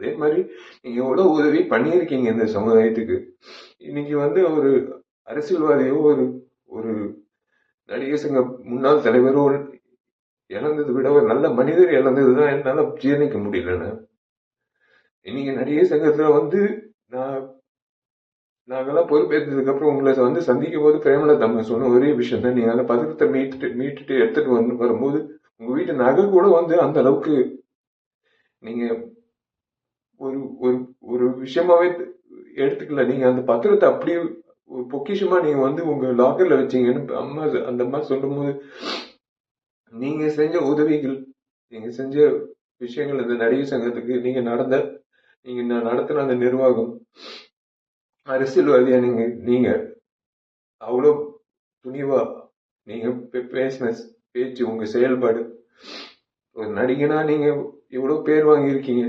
அதே மாதிரி நீங்க எவ்வளவு உதவி பண்ணியிருக்கீங்க இந்த சமுதாயத்துக்கு. இன்னைக்கு வந்து ஒரு அரசியல்வாதியோ ஒரு ஒரு நடிகர் சங்க முன்னாள் தலைவரோ இழந்ததை விட ஒரு நல்ல மனிதர் இழந்ததுதான் என்னால ஜீரணிக்க முடியலன்னு. இன்னைக்கு நடிகர் சங்கத்துல வந்து நான் நாங்கெல்லாம் பொறுப்பேற்றதுக்கு அப்புறம் உங்களை வந்து சந்திக்கும் போது பிரேமலதா அம்மா சொன்ன ஒரே விஷயம் தான், நீங்க அந்த பதக்கத்தை மீட்டுட்டு எடுத்துட்டு வரும்போது உங்க வீட்டு நகை கூட வந்து அந்த அளவுக்கு நீங்க ஒரு ஒரு ஒரு விஷயமாவே எடுத்துக்கல. நீங்க அந்த பத்திரத்தை அப்படியே ஒரு பொக்கிஷமா நீங்க வந்து உங்க லாக்கர்ல வச்சீங்கன்னு அம்மா அந்த அம்மா சொல்லும் போது, நீங்க செஞ்ச உதவிகள், நீங்க செஞ்ச விஷயங்கள், இந்த நடிகர் சங்கத்துக்கு நீங்க நடத்தின அந்த நிர்வாகம், அரசியல்வாதியா நீங்க நீங்க அவ்வளவு துணிவா நீங்க பேசின பேச்சு, உங்க செயல்பாடு, ஒரு நடிகனா நீங்க இவ்வளவு பேர் வாங்கியிருக்கீங்க.